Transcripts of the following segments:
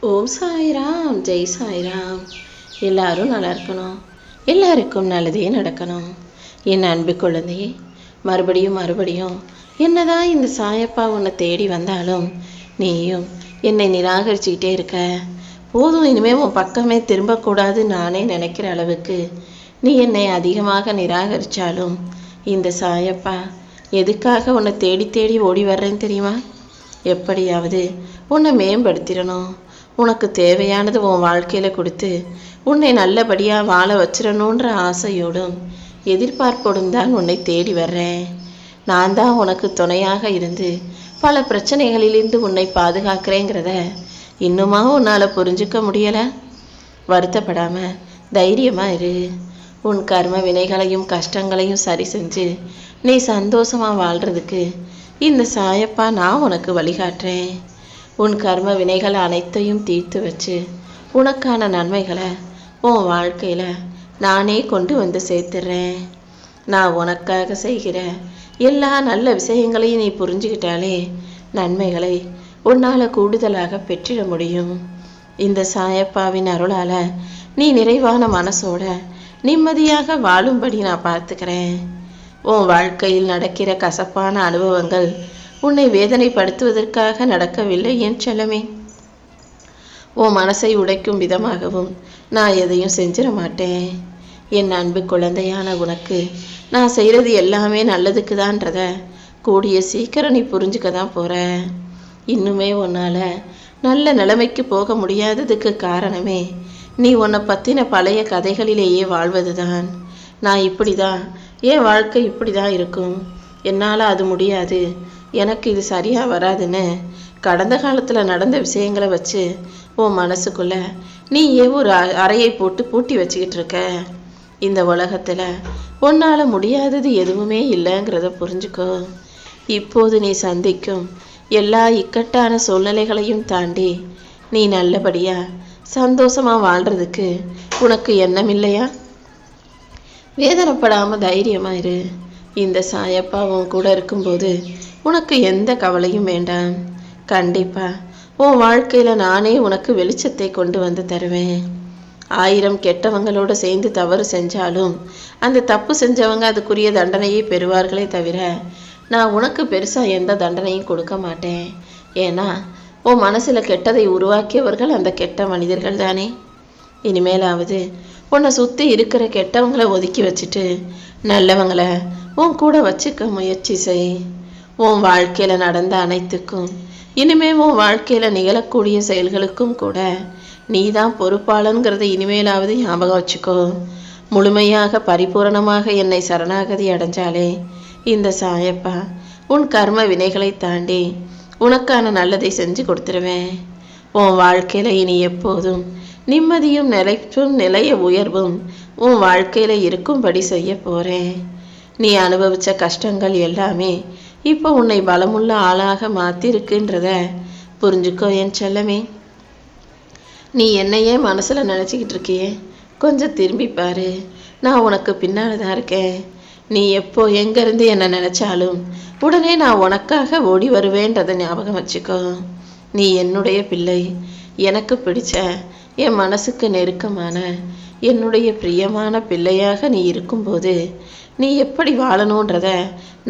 ஓம் சாய்ராம், ஜெய் சாய்ராம். எல்லாரும் நல்லா இருக்கணும், எல்லாருக்கும் நல்லதே நடக்கணும். என் அன்பு குழந்தையே, மறுபடியும் மறுபடியும் என்னதான் இந்த சாயப்பா உன்னை தேடி வந்தாலும் நீயும் என்னை நிராகரிச்சுக்கிட்டே இருக்க. போதும், இனிமேல் உன் பக்கமே திரும்பக்கூடாது நானே நினைக்கிற அளவுக்கு நீ என்னை அதிகமாக நிராகரித்தாலும் இந்த சாயப்பா எதுக்காக உன்னை தேடி தேடி ஓடி வர்றேன்னு தெரியுமா? எப்படியாவது உன்னை மேம்படுத்திடணும், உனக்கு தேவையானது உன் வாழ்க்கையில் கொடுத்து உன்னை நல்லபடியாக வாழ வச்சிடணுன்ற ஆசையோடும் எதிர்பார்ப்போடும் தான் உன்னை தேடி வர்றேன். நான் தான் உனக்கு துணையாக இருந்து பல பிரச்சனைகளிலிருந்து உன்னை பாதுகாக்கிறேங்கிறத இன்னுமா உன்னால் புரிஞ்சுக்க முடியலை? வருத்தப்படாமல் தைரியமாக இரு. உன் கர்ம வினைகளையும் கஷ்டங்களையும் சரி செஞ்சு நீ சந்தோஷமாக வாழ்கிறதுக்கு இந்த சாயப்பா நான் உனக்கு வழிகாட்டுறேன். உன் கர்ம வினைகள் அனைத்தையும் தீர்த்து வச்சு உனக்கான நன்மைகளை உன் வாழ்க்கையில் நானே கொண்டு வந்து சேர்த்துடுறேன். நான் உனக்காக செய்கிற எல்லா நல்ல விஷயங்களையும் நீ புரிஞ்சுக்கிட்டாலே நன்மைகளை உன்னால் கூடுதலாக பெற்றிட முடியும். இந்த சாயப்பாவின் அருளால் நீ நிறைவான மனசோட நிம்மதியாக வாழும்படி நான் பார்த்துக்கிறேன். உன் வாழ்க்கையில் நடக்கிற கசப்பான அனுபவங்கள் உன்னை வேதனைப்படுத்துவதற்காக நடக்கவில்லை என் செல்லமே. உன் மனசை உடைக்கும் விதமாகவும் நான் எதையும் செஞ்சிட மாட்டேன். என் அன்பு குழந்தையான உனக்கு நான் செய்கிறது எல்லாமே நல்லதுக்கு தான்றத கூடிய சீக்கிரம் நீ புரிஞ்சுக்க தான் போகிற. இன்னுமே உன்னால் நல்ல நிலைமைக்கு போக முடியாததுக்கு காரணமே நீ உன்னை பற்றின பழைய கதைகளிலேயே வாழ்வது தான். நான் இப்படி தான், என் வாழ்க்கை இப்படி தான் இருக்கும், என்னால் அது முடியாது, எனக்கு இது சரியாக வராதுன்னு கடந்த காலத்தில் நடந்த விஷயங்களை வச்சு உன் மனசுக்குள்ள நீ ஒரு அறையை போட்டு பூட்டி வச்சுக்கிட்டு இருக்க. இந்த உலகத்தில் உன்னால் முடியாதது எதுவுமே இல்லைங்கிறத புரிஞ்சுக்கோ. இப்போது நீ சந்திக்கும் எல்லா இக்கட்டான சூழ்நிலைகளையும் தாண்டி நீ நல்லபடியாக சந்தோஷமாக வாழ்கிறதுக்கு உனக்கு எண்ணம் இல்லையா? வேதனைப்படாமல் தைரியமாக இரு. இந்த சாயப்பா உன் கூட இருக்கும்போது உனக்கு எந்த கவலையும் வேண்டாம். கண்டிப்பாக உன் வாழ்க்கையில் நானே உனக்கு வெளிச்சத்தை கொண்டு வந்து தருவேன். 1000 கெட்டவங்களோடு சேர்ந்து தவறு செஞ்சாலும் அந்த தப்பு செஞ்சவங்க அதுக்குரிய தண்டனையை பெறுவார்களே தவிர நான் உனக்கு பெருசாக எந்த தண்டனையும் கொடுக்க மாட்டேன். ஏன்னா உன் மனசில் கெட்டதை உருவாக்கியவர்கள் அந்த கெட்ட மனிதர்கள் தானே. இனிமேலாவது உன்னை சுற்றி இருக்கிற கெட்டவங்களை ஒதுக்கி வச்சுட்டு நல்லவங்களை உன் கூட வச்சுக்க முயற்சி செய். உன் வாழ்க்கையில் நடந்த அனைத்துக்கும் இனிமே உன் வாழ்க்கையில் நிகழக்கூடிய செயல்களுக்கும் கூட நீ தான் பொறுப்பாளங்கிறத இனிமேலாவது ஞாபகம் வச்சுக்கோ. முழுமையாக பரிபூரணமாக என்னை சரணாகதி அடைஞ்சாலே இந்த சாயப்பா உன் கர்ம வினைகளை தாண்டி உனக்கான நல்லதை செஞ்சு கொடுத்துருவேன். உன் வாழ்க்கையில் இனி எப்போதும் நிம்மதியும் நிலைப்பும் நிலைய உயர்வும் உன் வாழ்க்கையில் இருக்கும்படி செய்ய போகிறேன். நீ அனுபவித்த கஷ்டங்கள் எல்லாமே இப்போ உன்னை பலமுள்ள ஆளாக மாற்றிருக்குன்றத புரிஞ்சுக்கோ என் செல்லமே. நீ என்னையே மனசில் நினச்சிக்கிட்டு இருக்கியே, கொஞ்சம் திரும்பி பாரு. நான் உனக்கு பின்னால் தான் இருக்கேன். நீ எப்போ எங்கேருந்து என்னை நினச்சாலும் உடனே நான் உனக்காக ஓடி வருவேன்றதை ஞாபகம் வச்சுக்கோ. நீ என்னுடைய பிள்ளை, எனக்கு பிடிச்ச என் மனசுக்கு நெருக்கமான என்னுடைய பிரியமான பிள்ளையாக நீ இருக்கும்போது நீ எப்படி வாழணுன்றத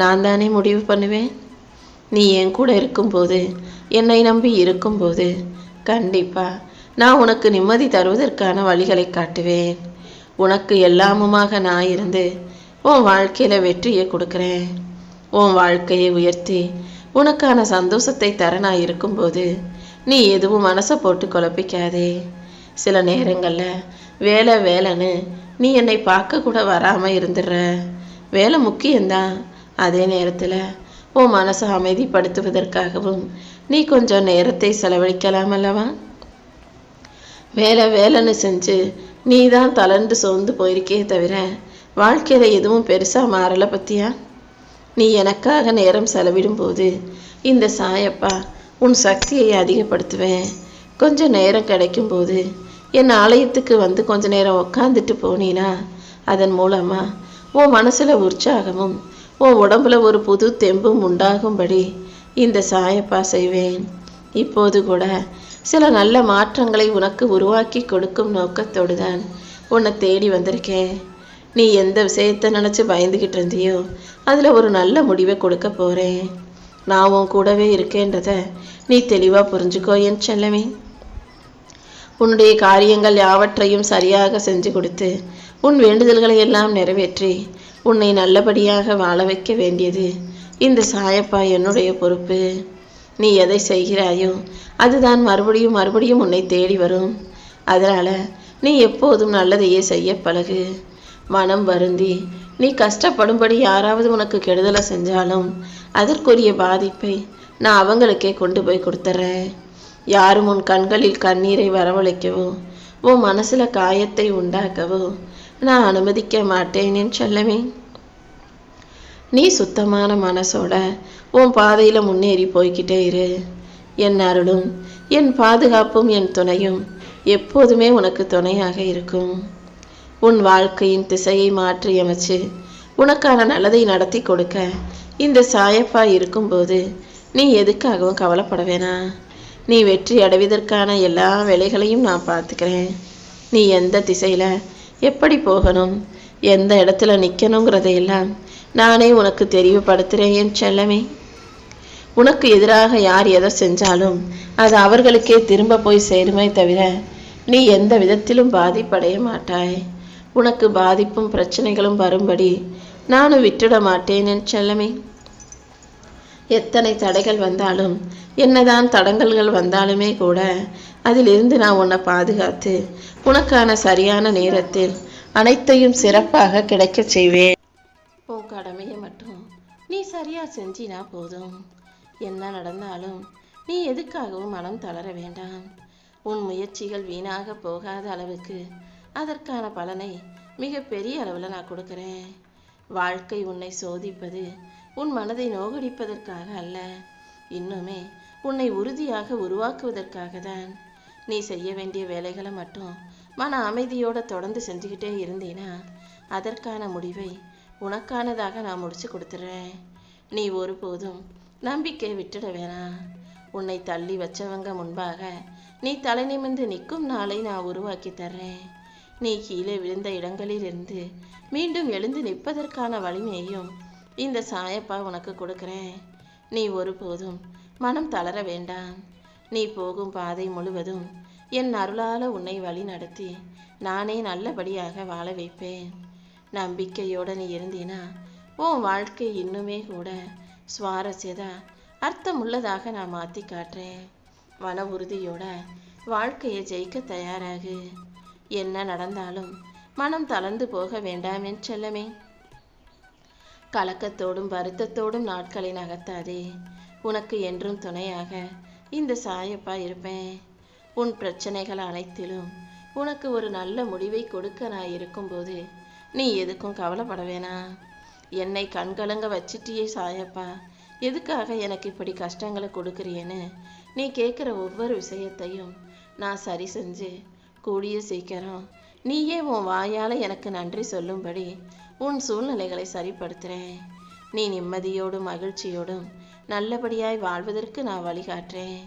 நான் தானே முடிவு பண்ணுவேன். நீ என் கூட இருக்கும்போது, என்னை நம்பி இருக்கும்போது கண்டிப்பாக நான் உனக்கு நிம்மதி தருவதற்கான வழிகளை காட்டுவேன். உனக்கு எல்லாமுமாக நான் இருந்து உன் வாழ்க்கையில் வெற்றியை கொடுக்குறேன். உன் வாழ்க்கையை உயர்த்தி உனக்கான சந்தோஷத்தை தர நான் இருக்கும்போது நீ எதுவும் மனசை போட்டு குழப்பிக்காதே. சில நேரங்களில் வேலை வேலைன்னு நீ என்னை பார்க்க கூட வராமல் இருந்துடுற. வேலை முக்கியம்தான், அதே நேரத்தில் உன் மனசை அமைதிப்படுத்துவதற்காகவும் நீ கொஞ்சம் நேரத்தை செலவழிக்கலாம் அல்லவா? வேலை வேலைன்னு செஞ்சு நீ தான் தளர்ந்து சோர்ந்து போயிருக்கே தவிர வாழ்க்கையில் எதுவும் பெருசாக மாறலை பற்றியா? நீ எனக்காக நேரம் செலவிடும்போது இந்த சாயப்பா உன் சக்தியை அதிகப்படுத்துவேன். கொஞ்சம் நேரம் கிடைக்கும்போது என் ஆலயத்துக்கு வந்து கொஞ்ச நேரம் உக்காந்துட்டு போனீனா அதன் மூலமாக உன் மனசில் உற்சாகமும் உன் உடம்புல ஒரு புது தெம்பும் உண்டாகும்படி இந்த சாயப்பா செய்வேன். இப்போது கூட சில நல்ல மாற்றங்களை உனக்கு உருவாக்கி கொடுக்கும் நோக்கத்தோடு தான் உன்னை தேடி வந்திருக்கேன். நீ எந்த விஷயத்தை நினச்சி பயந்துக்கிட்டு இருந்தியோ அதில் ஒரு நல்ல முடிவை கொடுக்க போகிறேன். நான் உன் கூடவே இருக்கேன்றத நீ தெளிவாக புரிஞ்சுக்கோ என் செல்லமே. உன்னுடைய காரியங்கள் யாவற்றையும் சரியாக செஞ்சு கொடுத்து உன் வேண்டுதல்களை எல்லாம் நிறைவேற்றி உன்னை நல்லபடியாக வாழ வைக்க வேண்டியது இந்த சாயப்பா என்னுடைய பொறுப்பு. நீ எதை செய்கிறாயோ அதுதான் மறுபடியும் மறுபடியும் உன்னை தேடி வரும். அதனால் நீ எப்போதும் நல்லதையே செய்ய பழகு. மனம் வருந்தி நீ கஷ்டப்படும்படி யாராவது உனக்கு கெடுதலை செஞ்சாலும் அதற்குரிய பாதிப்பை நான் அவங்களுக்கே கொண்டு போய் கொடுத்துட்றேன். யாரும் உன் கண்களில் கண்ணீரை வரவழைக்கவோ உன் மனசில் காயத்தை உண்டாக்கவோ நான் அனுமதிக்க மாட்டேன் என் செல்லமே. நீ சுத்தமான மனசோட உன் பாதையில் முன்னேறி போய்கிட்டே இரு. என் அருளும் என் பாதுகாப்பும் என் துணையும் எப்போதுமே உனக்கு துணையாக இருக்கும். உன் வாழ்க்கையின் திசையை மாற்றி அமைச்சு உனக்கான நல்லதை நடத்தி கொடுக்க இந்த சாயப்பா இருக்கும்போது நீ எதுக்காகவும் கவலைப்பட வேணாம். நீ வெற்றி அடைவதற்கான எல்லா வேலைகளையும் நான் பார்த்துக்கிறேன். நீ எந்த திசையில் எப்படி போகணும், எந்த இடத்துல நிற்கணுங்கிறதையெல்லாம் நானே உனக்கு தெளிவுபடுத்துகிறேன் என் செல்லமே. உனக்கு எதிராக யார் எதை செஞ்சாலும் அது அவர்களுக்கே திரும்ப போய் சேருமே தவிர நீ எந்த விதத்திலும் பாதிப்படைய மாட்டாய். உனக்கு பாதிப்பும் பிரச்சனைகளும் வரும்படி நானும் விட்டுட மாட்டேன் என் செல்லமே. எத்தனை தடைகள் வந்தாலும் என்னதான் தடங்கல்கள் வந்தாலுமே கூட அதிலிருந்து நான் உன்னை பாதுகாத்து உனக்கான சரியான நேரத்தில் அனைத்தையும் சிறப்பாக கிடைக்க செய்வேன். உன் கடமையை மட்டும் நீ சரியா செஞ்சினா போதும். என்ன நடந்தாலும் நீ எதுக்காகவும் மனம் தளர வேண்டாம். உன் முயற்சிகள் வீணாக போகாத அளவுக்கு அதற்கான பலனை மிக பெரிய அளவில் நான் கொடுக்குறேன். வாழ்க்கை உன்னை சோதிப்பது உன் மனதை நோகடிப்பதற்காக அல்ல, இன்னுமே உன்னை உறுதியாக உருவாக்குவதற்காக தான். நீ செய்ய வேண்டிய வேலைகளை மட்டும் மன அமைதியோடு தொடர்ந்து செஞ்சுக்கிட்டே இருந்தீனா அதற்கான முடிவை உனக்கானதாக நான் முடிச்சு கொடுத்துட்றேன். நீ ஒருபோதும் நம்பிக்கை விட்டுட வேணாம். உன்னை தள்ளி வச்சவங்க முன்பாக நீ தலை நிமிர்ந்து நிற்கும் நாளை நான் உருவாக்கி தர்றேன். நீ கீழே விழுந்த இடங்களிலிருந்து மீண்டும் எழுந்து நிற்பதற்கான வலிமையையும் இந்த சாயப்பா உனக்கு கொடுக்குறேன். நீ ஒருபோதும் மனம் தளர வேண்டாம். நீ போகும் பாதை முழுவதும் என் அருளால் உன்னை வழி நடத்தி நானே நல்லபடியாக வாழ வைப்பேன். நம்பிக்கையோடு நீ இருந்தீனா உன் வாழ்க்கை இன்னுமே கூட சுவாரஸ்யதா அர்த்தமுள்ளதாக நான் மாற்றி காட்டுறேன். மன உறுதியோட வாழ்க்கையை ஜெயிக்க தயாராகு. என்ன நடந்தாலும் மனம் தளர்ந்து போக வேண்டாம் என் செல்லமே. கலக்கத்தோடும் வருத்தத்தோடும் நாட்களை நகர்த்தாதே. உனக்கு என்றும் துணையாக இந்த சாயப்பா இருப்பேன். உன் பிரச்சனைகள் அனைத்திலும் உனக்கு ஒரு நல்ல முடிவை கொடுக்க நான் இருக்கும்போது நீ எதுக்கும் கவலைப்பட வேணாம். என்னை கண்கலங்க வச்சிட்டியே சாயப்பா, எதுக்காக எனக்கு இப்படி கஷ்டங்களை கொடுக்குறியேன்னு நீ கேட்குற ஒவ்வொரு விஷயத்தையும் நான் சரி செஞ்சு கூடிய சீக்கிரம் நீயே உன் வாயால் எனக்கு நன்றி சொல்லும்படி உன் சூழ்நிலைகளை சரிப்படுத்துகிறேன். நீ நிம்மதியோடும் மகிழ்ச்சியோடும் நல்லபடியாய் வாழ்வதற்கு நான் வழிகாட்டுறேன்.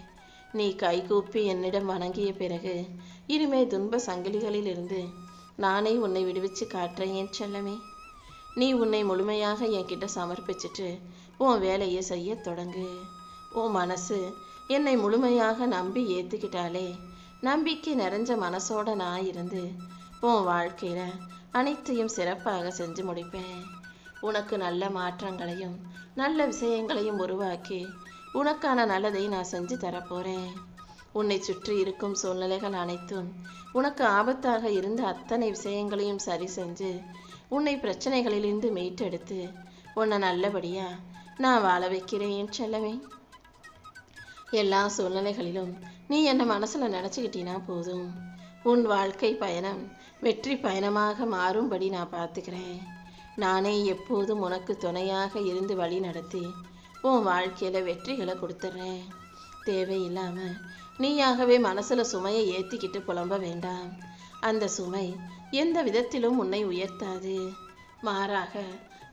நீ கைகூப்பி என்னிடம் வணங்கிய பிறகு இனிமே துன்ப சங்கிலிகளில் இருந்து நானே உன்னை விடுவிச்சு காட்டுறேன் என் செல்லமே. நீ உன்னை முழுமையாக என்கிட்ட சமர்ப்பிச்சுட்டு உன் வேலையை செய்ய தொடங்கு. உன் மனசு என்னை முழுமையாக நம்பி ஏற்றுக்கிட்டாலே நம்பிக்கை நிறைஞ்ச மனசோட நான் இருந்து உன் வாழ்க்கையில் அனைத்தையும் சிறப்பாக செஞ்சு முடிப்பேன். உனக்கு நல்ல மாற்றங்களையும் நல்ல விஷயங்களையும் உருவாக்கி உனக்கான நல்லதை நான் செஞ்சு தரப்போகிறேன். உன்னை சுற்றி இருக்கும் சூழ்நிலைகள் அனைத்தும் உனக்கு ஆபத்தாக இருந்த அத்தனை விஷயங்களையும் சரி செஞ்சு உன்னை பிரச்சனைகளிலிருந்து மீட்டெடுத்து உன்னை நல்லபடியாக நான் வாழ வைக்கிறேன் என் செல்லமே. எல்லா சூழ்நிலைகளிலும் நீ என்னை மனசில் நினச்சிக்கிட்டீனா போதும். உன் வாழ்க்கை பயணம் வெற்றி பயணமாக மாறும்படி நான் பார்த்துக்கிறேன். நானே எப்போதும் உனக்கு துணையாக இருந்து வழி நடத்தி உன் வாழ்க்கையில் வெற்றிகளை கொடுத்துட்றேன். தேவையில்லாமல் நீயாகவே மனசில் சுமையை ஏற்றிக்கிட்டு புலம்ப வேண்டாம். அந்த சுமை எந்த விதத்திலும் உன்னை உயர்த்தாது. மாறாக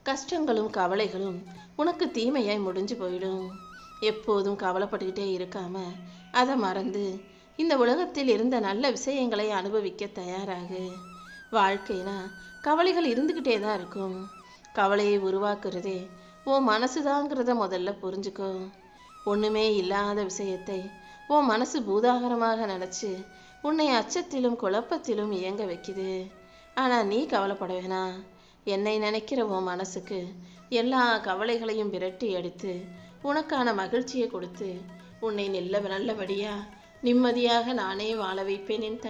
கஷ்டங்களும் கவலைகளும் உனக்கு தீமையாய் முடிஞ்சு போயிடும். எப்போதும் கவலைப்பட்டுக்கிட்டே இருக்காம அதை மறந்து இந்த உலகத்தில் இருந்த நல்ல விஷயங்களை அனுபவிக்க தயாராகு. வாழ்க்கைனா கவலைகள் இருந்துக்கிட்டே தான் இருக்கும். கவலையை உருவாக்குறதே உன் மனசுதாங்கிறத முதல்ல புரிஞ்சுக்கோ. ஒன்றுமே இல்லாத விஷயத்தை உன் மனசு பூதாகரமாக நினச்சி உன்னை அச்சத்திலும் குழப்பத்திலும் இயங்க வைக்குது. ஆனால் நீ கவலைப்பட வேணாம். என்னை நினைக்கிற உன் மனசுக்கு எல்லா கவலைகளையும் விரட்டி எடுத்து உனக்கான மகிழ்ச்சியை கொடுத்து உன்னை நல்லபடியாக நிம்மதியாக நானே வாழ வைப்பேன் என்